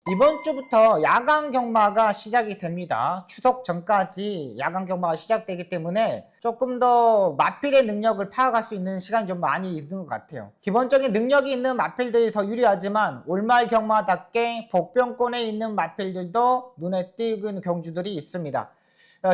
이번 주부터 야간 경마가 시작이 됩니다. 추석 전까지 야간 경마가 시작되기 때문에 조금 더 마필의 능력을 파악할 수 있는 시간이 좀 많이 있는 것 같아요. 기본적인 능력이 있는 마필들이 더 유리하지만 올말 경마답게 복병권에 있는 마필들도 눈에 띄는 경주들이 있습니다.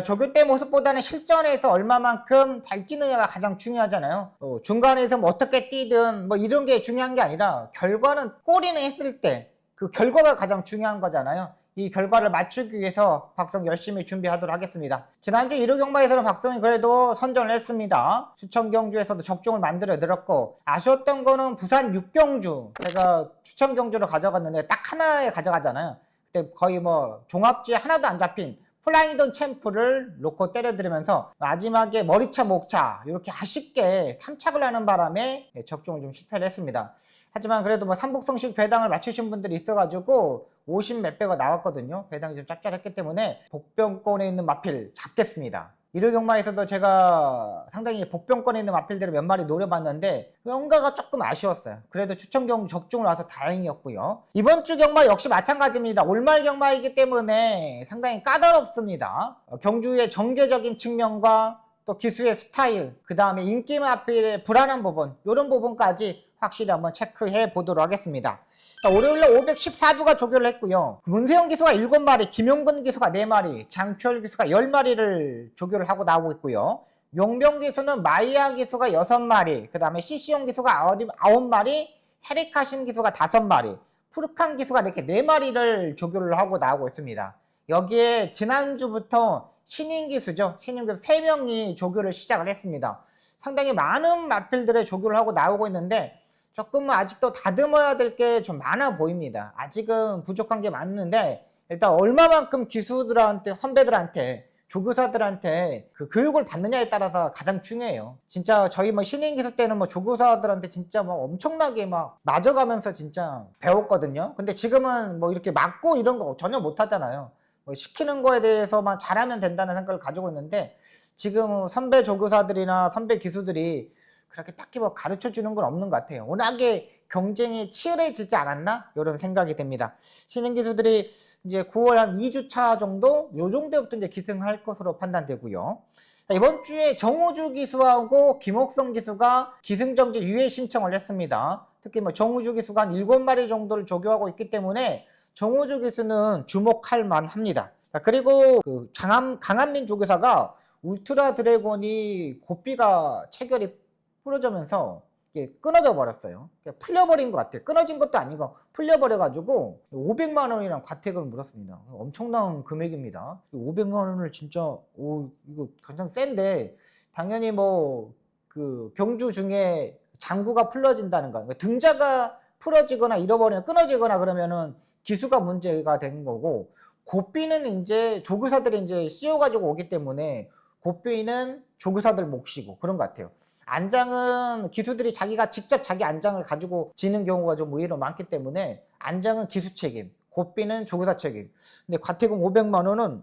조교 때 모습보다는 실전에서 얼마만큼 잘 뛰느냐가 가장 중요하잖아요. 중간에서 뭐 어떻게 뛰든 뭐 이런 게 중요한 게 아니라 결과는 골인을 했을 때 그 결과가 가장 중요한 거잖아요. 이 결과를 맞추기 위해서 박성 열심히 준비하도록 하겠습니다. 지난주 1호 경마에서는 박성이 그래도 선전을 했습니다. 추천 경주에서도 적중을 만들어 드렸고, 아쉬웠던 거는 부산 6경주 제가 추천 경주를 가져갔는데 딱 하나에 가져가잖아요. 그때 거의 뭐 종합지에 하나도 안 잡힌 플라잉던 챔프를 놓고 때려드리면서 마지막에 머리차 목차 이렇게 아쉽게 3착을 하는 바람에 적중을 좀 실패를 했습니다. 하지만 그래도 뭐 삼복성식 배당을 맞추신 분들이 있어가지고 50 몇 배가 나왔거든요. 배당이 좀 짭짤했기 때문에 복병권에 있는 마필 잡겠습니다. 1호 경마에서도 제가 상당히 복병권에 있는 마필들을 몇 마리 노려봤는데 뭔가가 조금 아쉬웠어요. 그래도 추천 경주 적중을 와서 다행이었고요. 이번 주 경마 역시 마찬가지입니다. 올말 경마이기 때문에 상당히 까다롭습니다. 경주의 정계적인 측면과 또 기수의 스타일, 그 다음에 인기 마필의 불안한 부분, 이런 부분까지 확실히 한번 체크해 보도록 하겠습니다. 월요일날 514두가 조교를 했고요. 문세영 기수가 7마리, 김용근 기수가 4마리, 장추열 기수가 10마리를 조교를 하고 나오고 있고요. 용병 기수는 마이아 기수가 6마리, 그 다음에 CC용 기수가 9마리, 헤리카심 기수가 5마리, 푸르칸 기수가 이렇게 4마리를 조교를 하고 나오고 있습니다. 여기에 지난주부터 신인 기수죠. 신인 기수 3명이 조교를 시작을 했습니다. 상당히 많은 마필들의 조교를 하고 나오고 있는데 조금 아직도 다듬어야 될 게 좀 많아 보입니다. 아직은 부족한 게 많은데 일단 얼마만큼 기수들한테, 선배들한테, 조교사들한테 그 교육을 받느냐에 따라서 가장 중요해요. 진짜 저희 뭐 신인 기수 때는 뭐 조교사들한테 진짜 뭐 엄청나게 막 맞아가면서 진짜 배웠거든요. 근데 지금은 뭐 이렇게 맞고 이런 거 전혀 못 하잖아요. 뭐 시키는 거에 대해서만 잘하면 된다는 생각을 가지고 있는데 지금 선배 조교사들이나 선배 기수들이 그렇게 딱히 뭐 가르쳐 주는 건 없는 것 같아요. 워낙에 경쟁이 치열해지지 않았나? 이런 생각이 됩니다. 신인 기수들이 이제 9월 한 2주차 정도? 요 정도부터 이제 기승할 것으로 판단되고요. 자, 이번 주에 정우주 기수하고 김옥성 기수가 기승정지 유예 신청을 했습니다. 특히 뭐 정우주 기수가 한 7마리 정도를 조교하고 있기 때문에 정우주 기수는 주목할 만합니다. 자, 그리고 그 강한민 조교사가 울트라 드래곤이 고삐가 체결이 풀어지면서 이게 끊어져 버렸어요. 풀려버린 것 같아요. 끊어진 것도 아니고 풀려버려가지고 500만 원이랑 과태료를 물었습니다. 엄청난 금액입니다. 500만 원을 진짜 이거 가장 센데 당연히 뭐 그 경주 중에 장구가 풀려진다는 거, 그러니까 등자가 풀어지거나 잃어버리거나 끊어지거나 그러면은 기수가 문제가 되는 거고, 고삐는 이제 조교사들이 이제 씌워가지고 오기 때문에 고삐는 조교사들 몫이고 그런 것 같아요. 안장은 기수들이 자기가 직접 자기 안장을 가지고 지는 경우가 좀 의외로 많기 때문에 안장은 기수 책임, 고삐는 조교사 책임. 근데 과태금 500만 원은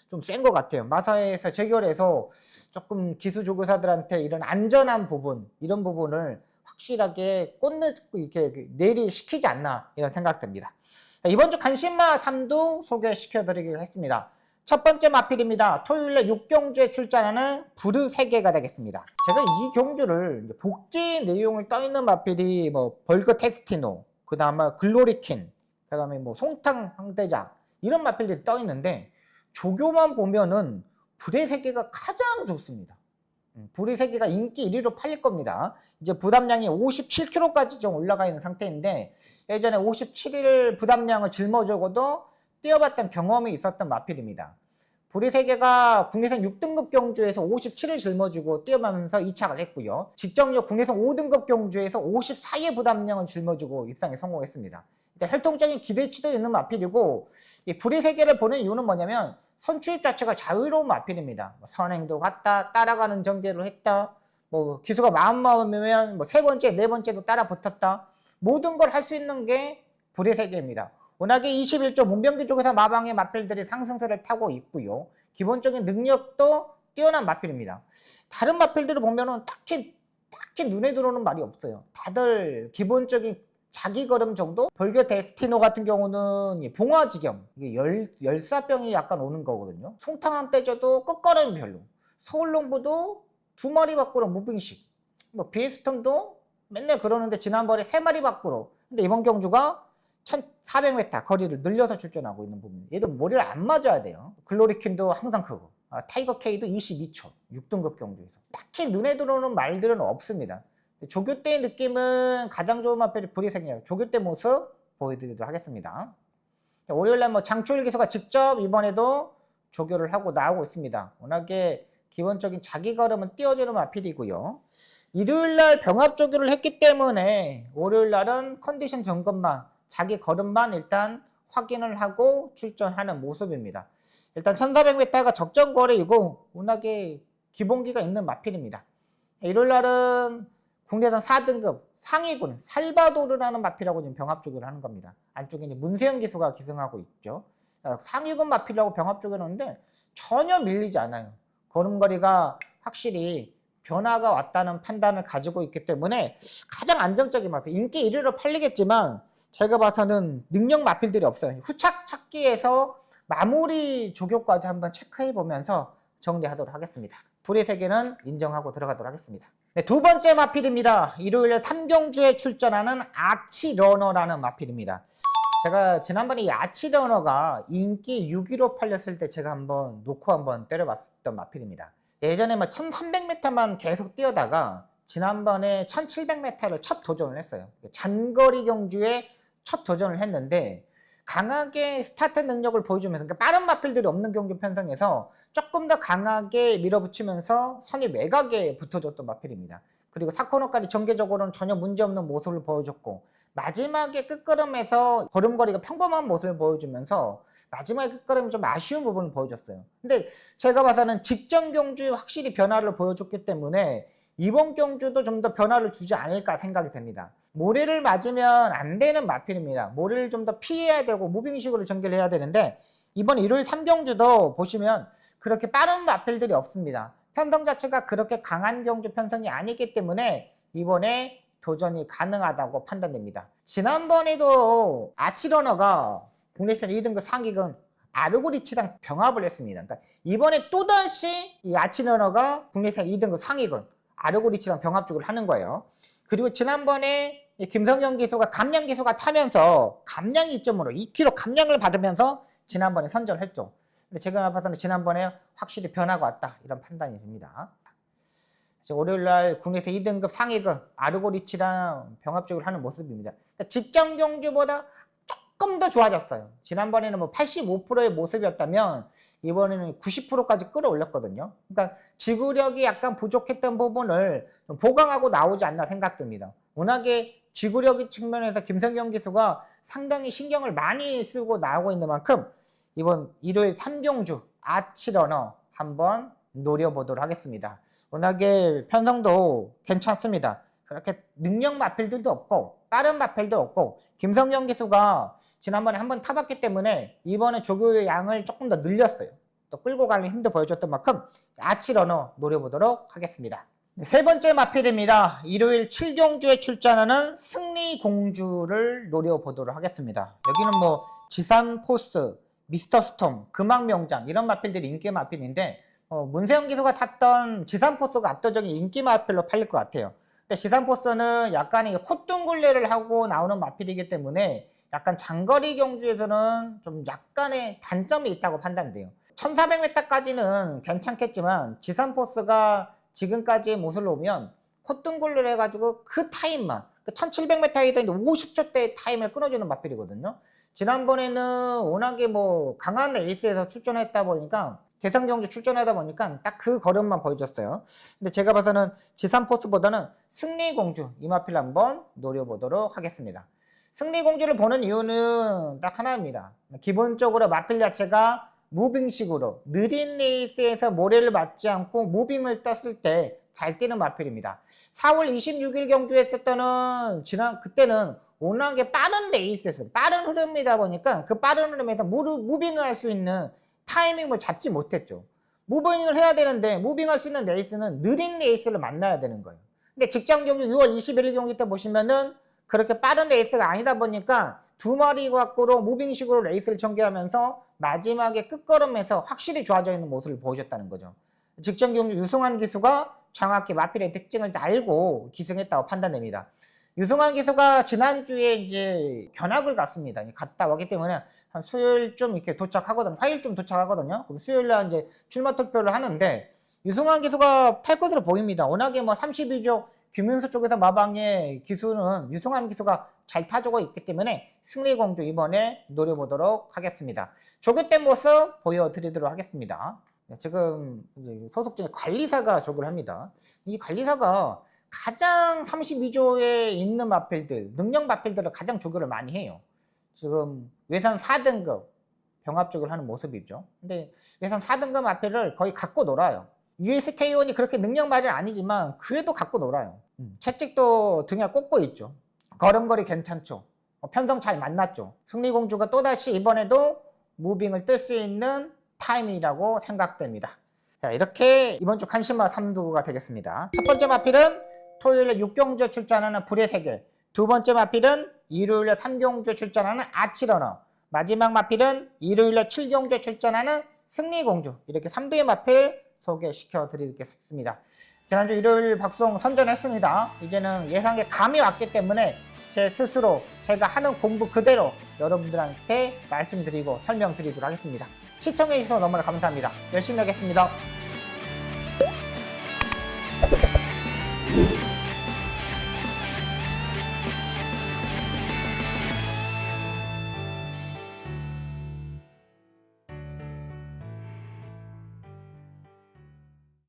좀 센 것 같아요. 마사에서 체결해서 조금 기수 조교사들한테 이런 안전한 부분, 이런 부분을 확실하게 이렇게 내리시키지 않나 이런 생각됩니다. 이번 주 간신마 3두 소개시켜드리기로 했습니다. 첫 번째 마필입니다. 토요일에 6경주에 출전하는 부르 3개가 되겠습니다. 제가 이 경주를 복귀 내용을 떠있는 마필이 뭐 벌거 테스티노, 그 다음에 글로리킨, 그 다음에 뭐 송탕 황대자 이런 마필들이 떠있는데 조교만 보면은 불의 3개가 가장 좋습니다. 불의 3개가 인기 1위로 팔릴 겁니다. 이제 부담량이 57kg까지 좀 올라가 있는 상태인데 예전에 57일 부담량을 짊어지고도 뛰어봤던 경험이 있었던 마필입니다. 불의 3개가 국내선 6등급 경주에서 57을 짊어지고 뛰어가면서 2착을 했고요. 직전력 국내선 5등급 경주에서 54의 부담량을 짊어지고 입상에 성공했습니다. 혈통적인 기대치도 있는 마필이고, 이 불의 3개를 보는 이유는 뭐냐면 선출입 자체가 자유로운 마필입니다. 선행도 갔다, 따라가는 전개를 했다, 뭐 기수가 마음 먹으면 뭐 3번째, 4번째도 따라 붙었다, 모든 걸 할 수 있는 게 불의 3개입니다. 워낙에 21조 문병기 쪽에서 마방의 마필들이 상승세를 타고 있고요. 기본적인 능력도 뛰어난 마필입니다. 다른 마필들을 보면은 딱히 눈에 들어오는 말이 없어요. 다들 기본적인 자기 걸음 정도? 벌교 데스티노 같은 경우는 봉화지경, 이게 열사병이 약간 오는 거거든요. 송탕한 떼져도 끝걸음이 별로. 서울농부도 2마리 밖으로 무빙식. 뭐 비에스톰도 맨날 그러는데 지난번에 3마리 밖으로. 근데 이번 경주가 1400m 거리를 늘려서 출전하고 있는 부분. 얘도 머리를 안 맞아야 돼요. 글로리퀸도 항상 크고. 타이거 K도 22초. 6등급 경주에서. 딱히 눈에 들어오는 말들은 없습니다. 조교 때의 느낌은 가장 좋은 마필이 불이생이에요. 조교 때 모습 보여드리도록 하겠습니다. 월요일날 뭐 장초일 기수가 직접 이번에도 조교를 하고 나오고 있습니다. 워낙에 기본적인 자기 걸음은 띄워주는 마필이고요. 일요일날 병합 조교를 했기 때문에 월요일날은 컨디션 점검만, 자기 걸음만 일단 확인을 하고 출전하는 모습입니다. 일단 1400m가 적정 거리이고 워낙에 기본기가 있는 마필입니다. 일요일날은 국내선 4등급 상위군 살바도르라는 마필하고 지금 병합 조교를 하는 겁니다. 안쪽에 이제 문세영 기수가 기승하고 있죠. 상위군 마필하고 병합 조교를 하는데 전혀 밀리지 않아요. 걸음거리가 확실히 변화가 왔다는 판단을 가지고 있기 때문에 가장 안정적인 마필. 인기 1위로 팔리겠지만 제가 봐서는 능력 마필들이 없어요. 후착 찾기에서 마무리 조교까지 한번 체크해 보면서 정리하도록 하겠습니다. 불의 세계는 인정하고 들어가도록 하겠습니다. 네, 두 번째 마필입니다. 일요일에 3경주에 출전하는 아치러너라는 마필입니다. 제가 지난번에 이 아치러너가 인기 6위로 팔렸을 때 제가 한번 놓고 한번 때려봤던 마필입니다. 예전에 1300m만 계속 뛰어다가 지난번에 1700m를 첫 도전을 했어요. 장거리 경주에 첫 도전을 했는데 강하게 스타트 능력을 보여주면서, 그러니까 빠른 마필들이 없는 경주 편성에서 조금 더 강하게 밀어붙이면서 선이 외곽에 붙어줬던 마필입니다. 그리고 4코너까지 전개적으로는 전혀 문제없는 모습을 보여줬고 마지막에 끝걸음에서 걸음거리가 평범한 모습을 보여주면서 마지막에 끝걸음이 좀 아쉬운 부분을 보여줬어요. 근데 제가 봐서는 직전 경주에 확실히 변화를 보여줬기 때문에 이번 경주도 좀 더 변화를 주지 않을까 생각이 됩니다. 모래를 맞으면 안 되는 마필입니다. 모래를 좀 더 피해야 되고 무빙식으로 전개를 해야 되는데 이번 일요일 3경주도 보시면 그렇게 빠른 마필들이 없습니다. 편성 자체가 그렇게 강한 경주 편성이 아니기 때문에 이번에 도전이 가능하다고 판단됩니다. 지난번에도 아치러너가 국내선 2등급 상위군 아르고리치랑 병합을 했습니다. 그러니까 이번에 또다시 이 아치러너가 국내선 2등급 상위군 아르고리치랑 병합 쪽을 하는 거예요. 그리고 지난번에 김성경 기수가 감량 기수가 타면서 감량 2점으로 2kg 감량을 받으면서 지난번에 선전을 했죠. 근데 제가 봐서는 지난번에 확실히 변화가 왔다 이런 판단이 듭니다. 월요일날 국내에서 2등급 상위군 아르고리치랑 병합적으로 하는 모습입니다. 그러니까 직전 경주보다 조금 더 좋아졌어요. 지난번에는 85%의 모습이었다면 이번에는 90%까지 끌어올렸거든요. 그러니까 지구력이 약간 부족했던 부분을 좀 보강하고 나오지 않나 생각됩니다. 워낙에 지구력의 측면에서 김성경 기수가 상당히 신경을 많이 쓰고 나오고 있는 만큼 이번 일요일 3경주 아치러너 한번 노려보도록 하겠습니다. 워낙에 편성도 괜찮습니다. 그렇게 능력 마필들도 없고 빠른 마필도 없고 김성경 기수가 지난번에 한번 타봤기 때문에 이번에 조교의 양을 조금 더 늘렸어요. 또 끌고 가는 힘도 보여줬던 만큼 아치러너 노려보도록 하겠습니다. 네, 세 번째 마필입니다. 일요일 7경주에 출전하는 승리공주를 노려보도록 하겠습니다. 여기는 지산포스, 미스터스톰, 금왕명장 이런 마필들이 인기 마필인데 문세영 기수가 탔던 지산포스가 압도적인 인기 마필로 팔릴 것 같아요. 근데 지산포스는 약간의 콧등굴레를 하고 나오는 마필이기 때문에 약간 장거리 경주에서는 좀 약간의 단점이 있다고 판단돼요. 1400m까지는 괜찮겠지만 지산포스가 지금까지의 모습을 보면 콧등굴레를 해가지고 그 타임만 1700m에다 50초대 타임을 끊어주는 마필이거든요. 지난번에는 워낙에 강한 레이스에서 출전했다 보니까 대상 경주 출전하다 보니까 딱 그 걸음만 보여줬어요. 근데 제가 봐서는 지산포스보다는 승리공주 이 마필 한번 노려보도록 하겠습니다. 승리공주를 보는 이유는 딱 하나입니다. 기본적으로 마필 자체가 무빙식으로 느린 레이스에서 모래를 맞지 않고 무빙을 떴을 때 잘 뛰는 마필입니다. 4월 26일 경주에 떴던 그때는 워낙에 빠른 레이스에서 빠른 흐름이다 보니까 그 빠른 흐름에서 무빙을 할 수 있는 타이밍을 잡지 못했죠. 무빙을 해야 되는데 무빙할 수 있는 레이스는 느린 레이스를 만나야 되는 거예요. 근데 직장 경주 6월 21일 경기 때 보시면은 그렇게 빠른 레이스가 아니다 보니까 두 마리 갖고로 무빙식으로 레이스를 전개하면서 마지막에 끝걸음에서 확실히 좋아져 있는 모습을 보여줬다는 거죠. 직전 경주 유승환 기수가 정확히 마필의 특징을 알고 기승했다고 판단됩니다. 유승환 기수가 지난주에 이제 견학을 갔습니다. 갔다 왔기 때문에 한 수요일쯤 이렇게 도착하거든요. 화요일쯤 도착하거든요. 그럼 수요일날 이제 출마 투표를 하는데 유승환 기수가 탈 것으로 보입니다. 워낙에 뭐 32조 규민수 쪽에서 마방의 기수는 유승환 기수가 잘 타주고 있기 때문에 승리공주 이번에 노려보도록 하겠습니다. 조교된 모습 보여드리도록 하겠습니다. 지금 소속 중에 관리사가 조교를 합니다. 이 관리사가 가장 32조에 있는 마필들, 능력 마필들을 가장 조교를 많이 해요. 지금 외선 4등급 병합 조교를 하는 모습이죠. 근데 외선 4등급 마필을 거의 갖고 놀아요. USK1이 그렇게 능력 말은 아니지만 그래도 갖고 놀아요. 채찍도 등에 꽂고 있죠. 걸음걸이 괜찮죠. 편성 잘 만났죠. 승리공주가 또다시 이번에도 무빙을 뜰 수 있는 타이밍이라고 생각됩니다. 자, 이렇게 이번 주 관심마 3두가 되겠습니다. 첫 번째 마필은 토요일에 6경주에 출전하는 불의 세계, 두 번째 마필은 일요일에 3경주에 출전하는 아치러너, 마지막 마필은 일요일에 7경주에 출전하는 승리공주, 이렇게 3두의 마필 소개시켜 드리겠습니다. 지난주 일요일 방송 선전했습니다. 이제는 예상에 감이 왔기 때문에 제 스스로 제가 하는 공부 그대로 여러분들한테 말씀드리고 설명드리도록 하겠습니다. 시청해주셔서 너무나 감사합니다. 열심히 하겠습니다.